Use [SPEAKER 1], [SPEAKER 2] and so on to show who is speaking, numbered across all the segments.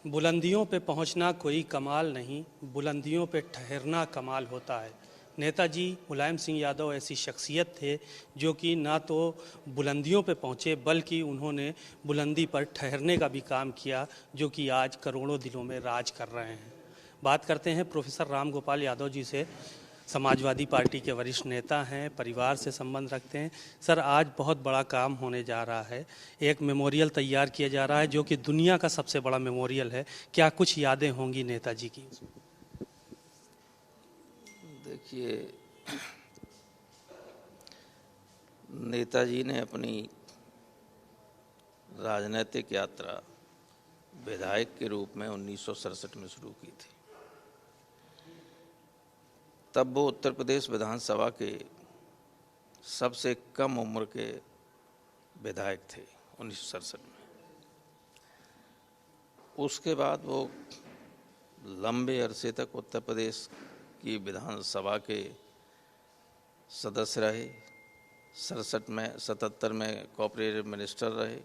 [SPEAKER 1] बुलंदियों पे पहुंचना कोई कमाल नहीं, बुलंदियों पे ठहरना कमाल होता है। नेताजी मुलायम सिंह यादव ऐसी शख्सियत थे जो कि ना तो बुलंदियों पे पहुंचे बल्कि उन्होंने बुलंदी पर ठहरने का भी काम किया, जो कि आज करोड़ों दिलों में राज कर रहे हैं। बात करते हैं प्रोफेसर राम गोपाल यादव जी से। समाजवादी पार्टी के वरिष्ठ नेता हैं, परिवार से संबंध रखते हैं। सर, आज बहुत बड़ा काम होने जा रहा है, एक मेमोरियल तैयार किया जा रहा है जो कि दुनिया का सबसे बड़ा मेमोरियल है। क्या कुछ यादें होंगी नेताजी की?
[SPEAKER 2] देखिए, नेताजी ने अपनी राजनीतिक यात्रा विधायक के रूप में 1967 में शुरू की थी। तब वो उत्तर प्रदेश विधानसभा के सबसे कम उम्र के विधायक थे 1967 में। उसके बाद वो लंबे अरसे तक उत्तर प्रदेश की विधानसभा के सदस्य रहे। 77 में कोऑपरेटिव मिनिस्टर रहे।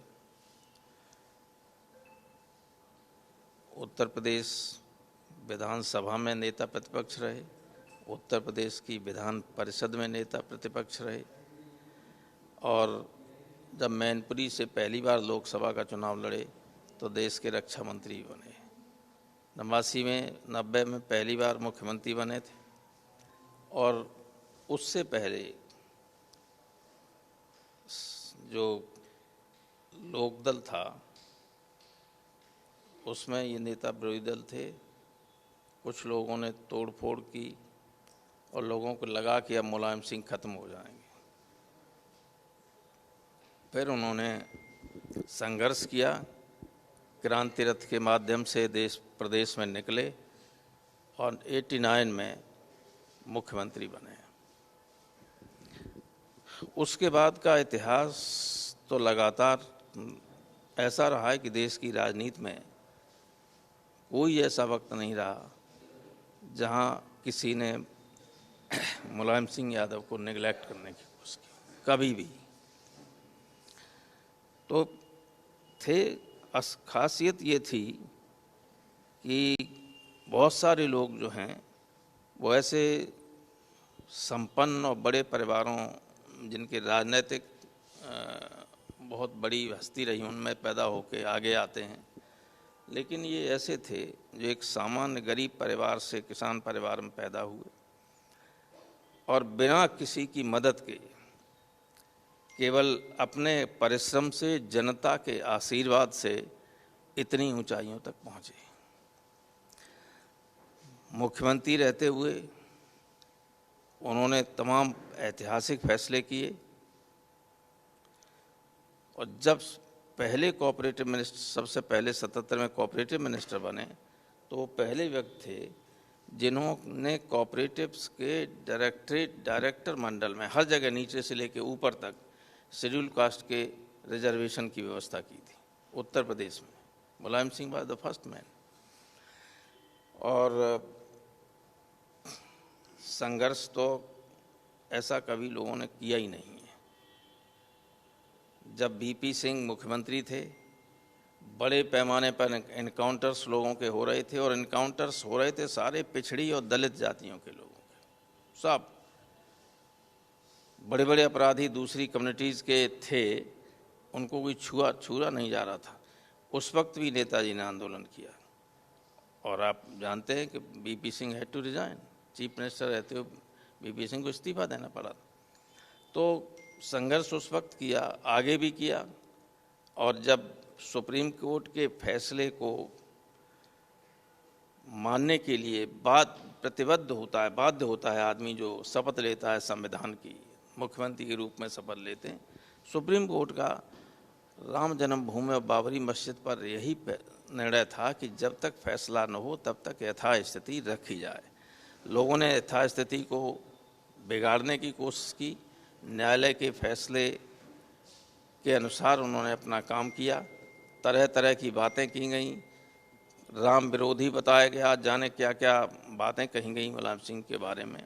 [SPEAKER 2] उत्तर प्रदेश विधानसभा में नेता प्रतिपक्ष रहे। उत्तर प्रदेश की विधान परिषद में नेता प्रतिपक्ष रहे। और जब मैनपुरी से पहली बार लोकसभा का चुनाव लड़े तो देश के रक्षा मंत्री बने। 90 में पहली बार मुख्यमंत्री बने थे। और उससे पहले जो लोकदल था उसमें ये नेता विरोधी दल थे। कुछ लोगों ने तोड़ फोड़ की और लोगों को लगा कि अब मुलायम सिंह खत्म हो जाएंगे। फिर उन्होंने संघर्ष किया, क्रांति रथ के माध्यम से देश प्रदेश में निकले और 89 में मुख्यमंत्री बने। उसके बाद का इतिहास तो लगातार ऐसा रहा है कि देश की राजनीति में कोई ऐसा वक्त नहीं रहा जहां किसी ने मुलायम सिंह यादव को नेग्लेक्ट करने की कोशिश की, कभी भी। तो खासियत ये थी कि बहुत सारे लोग जो हैं वो ऐसे संपन्न और बड़े परिवारों, जिनके राजनीतिक बहुत बड़ी हस्ती रही, उनमें पैदा होकर आगे आते हैं। लेकिन ये ऐसे थे जो एक सामान्य गरीब परिवार से, किसान परिवार में पैदा हुए और बिना किसी की मदद के, केवल अपने परिश्रम से, जनता के आशीर्वाद से इतनी ऊंचाइयों तक पहुंचे। मुख्यमंत्री रहते हुए उन्होंने तमाम ऐतिहासिक फैसले किए। और जब पहले कोऑपरेटिव मिनिस्टर, सबसे पहले 77 में कोऑपरेटिव मिनिस्टर बने, तो वो पहले व्यक्ति थे जिन्होंने कोऑपरेटिव्स के डायरेक्टर मंडल में हर जगह नीचे से लेकर ऊपर तक शेड्यूल कास्ट के रिजर्वेशन की व्यवस्था की थी उत्तर प्रदेश में। Mulayam Singh was the first man. और संघर्ष तो ऐसा कभी लोगों ने किया ही नहीं है। जब बीपी सिंह मुख्यमंत्री थे, बड़े पैमाने पर इनकाउंटर्स लोगों के हो रहे थे, और इनकाउंटर्स हो रहे थे सारे पिछड़ी और दलित जातियों के लोगों के। सब बड़े बड़े अपराधी दूसरी कम्युनिटीज़ के थे, उनको कोई छुआ नहीं जा रहा था। उस वक्त भी नेताजी ने आंदोलन किया। और आप जानते हैं कि BP Singh had to resign. Chief minister रहते हुए बीपी सिंह को इस्तीफा देना पड़ा। तो संघर्ष उस वक्त किया, आगे भी किया। और जब सुप्रीम कोर्ट के फैसले को मानने के लिए प्रतिबद्ध होता है, बाध्य होता है आदमी जो शपथ लेता है संविधान की, मुख्यमंत्री के रूप में शपथ लेते हैं। सुप्रीम कोर्ट का राम जन्मभूमि और बाबरी मस्जिद पर यही निर्णय था कि जब तक फैसला न हो तब तक यथास्थिति रखी जाए। लोगों ने यथास्थिति को बिगाड़ने की कोशिश की। न्यायालय के फैसले के अनुसार उन्होंने अपना काम किया। तरह तरह की बातें की गईं, राम विरोधी बताया गया, जाने क्या क्या बातें कही गई मुलायम सिंह के बारे में।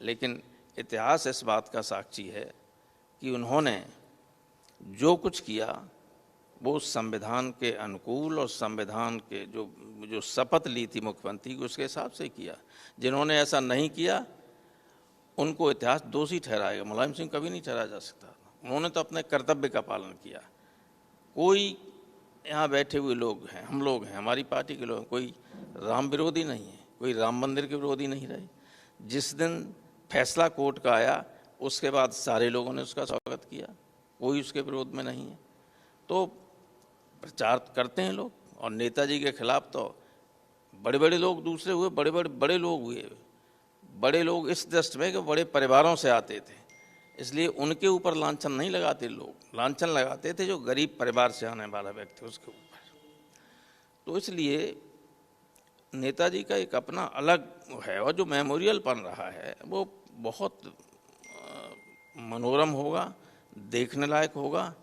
[SPEAKER 2] लेकिन इतिहास इस बात का साक्षी है कि उन्होंने जो कुछ किया वो संविधान के अनुकूल और संविधान के जो जो शपथ ली थी मुख्यमंत्री की उसके हिसाब से किया। जिन्होंने ऐसा नहीं किया उनको इतिहास दोषी ठहराएगा। मुलायम सिंह कभी नहीं ठहराया जा सकता। उन्होंने तो अपने कर्तव्य का पालन किया। कोई यहाँ बैठे हुए लोग हैं, हम लोग हैं, हमारी पार्टी के लोग हैं, कोई राम विरोधी नहीं है, कोई राम मंदिर के विरोधी नहीं रहे। जिस दिन फैसला कोर्ट का आया उसके बाद सारे लोगों ने उसका स्वागत किया, कोई उसके विरोध में नहीं है। तो प्रचार करते हैं लोग, और नेताजी के खिलाफ तो बड़े बड़े लोग दूसरे हुए, बड़े लोग हुए। बड़े लोग इस दृष्टि में कि बड़े परिवारों से आते थे, इसलिए उनके ऊपर लांछन नहीं लगाते लोग, लांछन लगाते थे जो गरीब परिवार से आने वाला व्यक्ति उसके ऊपर। तो इसलिए नेताजी का एक अपना अलग है, और जो मेमोरियल बन रहा है वो बहुत मनोरम होगा, देखने लायक होगा।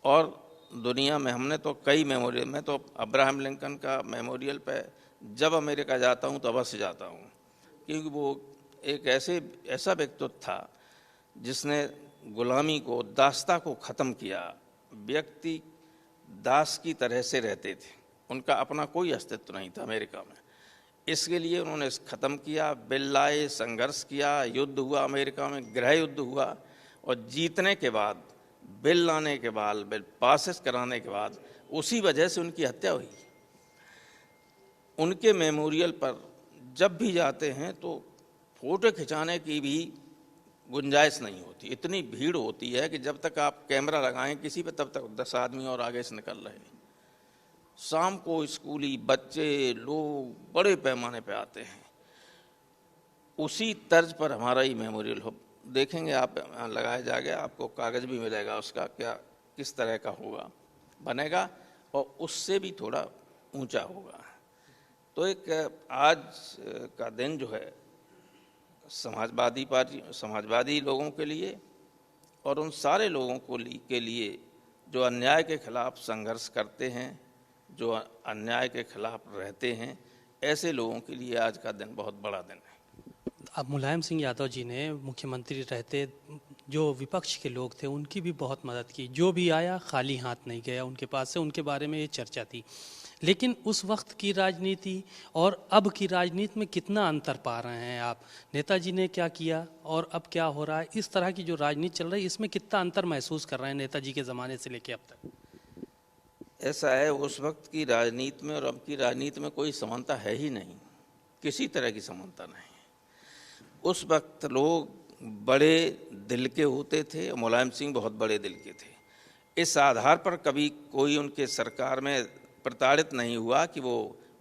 [SPEAKER 2] और दुनिया में हमने तो कई मेमोरियल, मैं तो अब्राहम लिंकन का मेमोरियल पे जब अमेरिका जाता हूँ तो अवश्य जाता हूँ, क्योंकि वो एक ऐसा व्यक्तित्व था जिसने गुलामी को, दासता को ख़त्म किया। व्यक्ति दास की तरह से रहते थे, उनका अपना कोई अस्तित्व नहीं था अमेरिका में। इसके लिए उन्होंने ख़त्म किया, बिल लाए, संघर्ष किया, युद्ध हुआ अमेरिका में, गृह युद्ध हुआ, और जीतने के बाद, बिल लाने के बाद, बिल पास कराने के बाद उसी वजह से उनकी हत्या हुई। उनके मेमोरियल पर जब भी जाते हैं तो फोटो खिंचाने की भी गुंजाइश नहीं होती। इतनी भीड़ होती है कि जब तक आप कैमरा लगाएं किसी पे, तब तक 10 आदमी और आगे से निकल रहे हैं। शाम को स्कूली बच्चे लोग बड़े पैमाने पे आते हैं। उसी तर्ज पर हमारा ही मेमोरियल हो, देखेंगे आप, लगाया जाएगा, आपको कागज़ भी मिलेगा उसका, क्या किस तरह का होगा, बनेगा, और उससे भी थोड़ा ऊंचा होगा। तो एक आज का दिन जो है समाजवादी पार्टी, समाजवादी लोगों के लिए और उन सारे लोगों के लिए जो अन्याय के खिलाफ संघर्ष करते हैं, जो अन्याय के खिलाफ रहते हैं, ऐसे लोगों के लिए आज का दिन बहुत बड़ा दिन है।
[SPEAKER 1] अब मुलायम सिंह यादव जी ने मुख्यमंत्री रहते जो विपक्ष के लोग थे उनकी भी बहुत मदद की। जो भी आया खाली हाथ नहीं गया उनके पास से, उनके बारे में ये चर्चा थी। लेकिन उस वक्त की राजनीति और अब की राजनीति में कितना अंतर पा रहे हैं आप? नेताजी ने क्या किया और अब क्या हो रहा है, इस तरह की जो राजनीति चल रही है इसमें कितना अंतर महसूस कर रहे हैं नेताजी के ज़माने से लेकर अब तक?
[SPEAKER 2] ऐसा है, उस वक्त की राजनीति में और अब की राजनीति में कोई समानता है ही नहीं, किसी तरह की समानता नहीं। उस वक्त लोग बड़े दिल के होते थे, मुलायम सिंह बहुत बड़े दिल के थे। इस आधार पर कभी कोई उनके सरकार में प्रताड़ित नहीं हुआ कि वो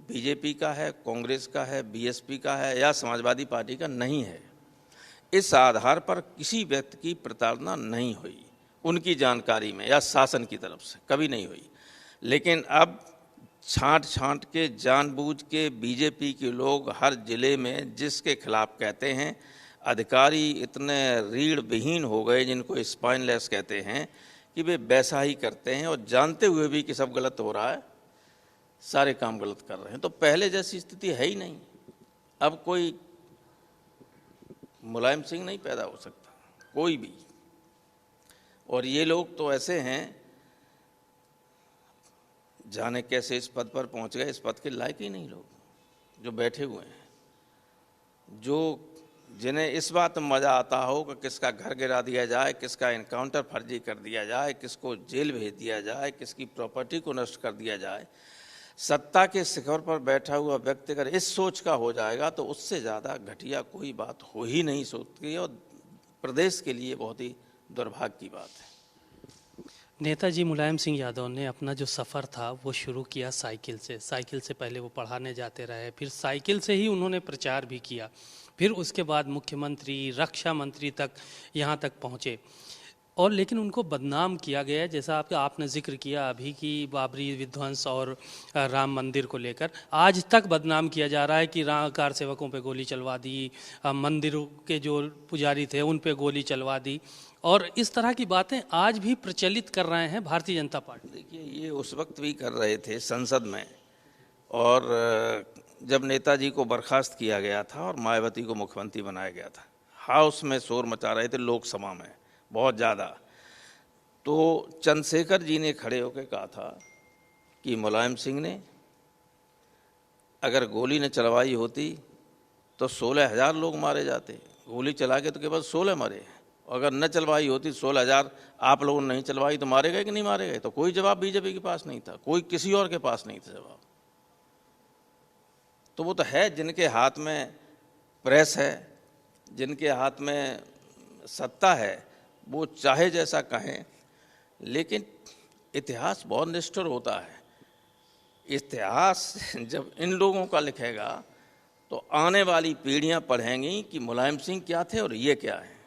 [SPEAKER 2] बीजेपी का है, कांग्रेस का है, बीएसपी का है या समाजवादी पार्टी का नहीं है। इस आधार पर किसी व्यक्ति की प्रताड़ना नहीं हुई उनकी जानकारी में या शासन की तरफ से, कभी नहीं हुई। लेकिन अब छांट के जानबूझ के बीजेपी के लोग हर जिले में जिसके खिलाफ कहते हैं, अधिकारी इतने रीढ़ विहीन हो गए जिनको स्पाइनलेस कहते हैं कि वे वैसा ही करते हैं, और जानते हुए भी कि सब गलत हो रहा है, सारे काम गलत कर रहे हैं। तो पहले जैसी स्थिति है ही नहीं। अब कोई मुलायम सिंह नहीं पैदा हो सकता, कोई भी। और ये लोग तो ऐसे हैं, जाने कैसे इस पद पर पहुंच गए, इस पद के लायक ही नहीं लोग जो बैठे हुए हैं, जो जिन्हें इस बात में मज़ा आता हो कि किसका घर गिरा दिया जाए, किसका इनकाउंटर फर्जी कर दिया जाए, किसको जेल भेज दिया जाए, किसकी प्रॉपर्टी को नष्ट कर दिया जाए। सत्ता के शिखर पर बैठा हुआ व्यक्ति अगर इस सोच का हो जाएगा तो उससे ज़्यादा घटिया कोई बात हो ही नहीं सकती, और प्रदेश के लिए बहुत ही दुर्भाग्य की बात है।
[SPEAKER 1] नेताजी मुलायम सिंह यादव ने अपना जो सफ़र था वो शुरू किया साइकिल से। साइकिल से पहले वो पढ़ाने जाते रहे, फिर साइकिल से ही उन्होंने प्रचार भी किया, फिर उसके बाद मुख्यमंत्री, रक्षा मंत्री तक यहाँ तक पहुँचे। और लेकिन उनको बदनाम किया गया, जैसा आपने जिक्र किया अभी कि बाबरी विध्वंस और राम मंदिर को लेकर आज तक बदनाम किया जा रहा है कि कार सेवकों पे गोली चलवा दी, मंदिरों के जो पुजारी थे उन पे गोली चलवा दी, और इस तरह की बातें आज भी प्रचलित कर रहे हैं भारतीय जनता पार्टी।
[SPEAKER 2] देखिए, ये उस वक्त भी कर रहे थे संसद में, और जब नेताजी को बर्खास्त किया गया था और मायावती को मुख्यमंत्री बनाया गया था, हाउस में शोर मचा रहे थे, लोकसभा में बहुत ज़्यादा। तो चंद्रशेखर जी ने खड़े होकर कहा था कि मुलायम सिंह ने अगर गोली न चलवाई होती तो 16,000 लोग मारे जाते। गोली चला के तो केवल 16 मरे। अगर न चलवाई होती 16,000 आप लोगों ने नहीं चलवाई तो मारे गए कि नहीं मारे गए? तो कोई जवाब बीजेपी के पास नहीं था, कोई किसी और के पास नहीं था जवाब। तो वो तो है जिनके हाथ में प्रेस है, जिनके हाथ में सत्ता है, वो चाहे जैसा कहें, लेकिन इतिहास बहुत निष्ठुर होता है। इतिहास जब इन लोगों का लिखेगा तो आने वाली पीढ़ियां पढ़ेंगी कि मुलायम सिंह क्या थे और ये क्या है।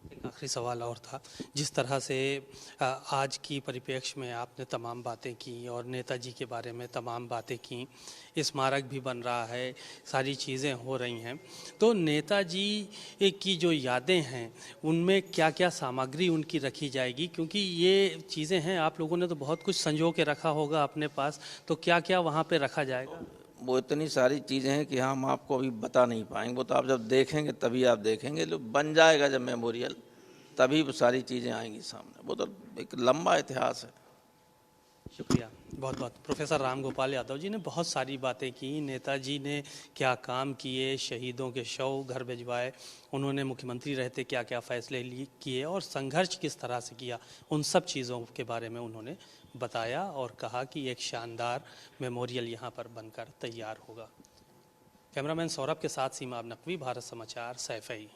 [SPEAKER 1] एक आखिरी सवाल और था, जिस तरह से आज की परिप्रेक्ष्य में आपने तमाम बातें की और नेताजी के बारे में तमाम बातें की, स्मारक भी बन रहा है, सारी चीज़ें हो रही हैं, तो नेताजी की जो यादें हैं उनमें क्या क्या सामग्री उनकी रखी जाएगी? क्योंकि ये चीज़ें हैं, आप लोगों ने तो बहुत कुछ संजो के रखा होगा अपने पास, तो क्या क्या वहाँ पे रखा जाएगा?
[SPEAKER 2] वो इतनी सारी चीज़ें हैं कि हम आपको अभी बता नहीं पाएंगे। वो तो आप जब देखेंगे तभी आप देखेंगे, जो बन जाएगा जब मेमोरियल, तभी वो सारी चीज़ें आएंगी सामने। वो तो एक लंबा इतिहास है।
[SPEAKER 1] शुक्रिया बहुत बहुत। प्रोफेसर राम गोपाल यादव जी ने बहुत सारी बातें की, नेताजी ने क्या काम किए, शहीदों के शव घर भिजवाए, उन्होंने मुख्यमंत्री रहते क्या क्या फैसले लिए किए और संघर्ष किस तरह से किया, उन सब चीज़ों के बारे में उन्होंने बताया और कहा कि एक शानदार मेमोरियल यहाँ पर बनकर तैयार होगा। कैमरामैन सौरभ के साथ सीमा अब नकवी, भारत समाचार, सैफई।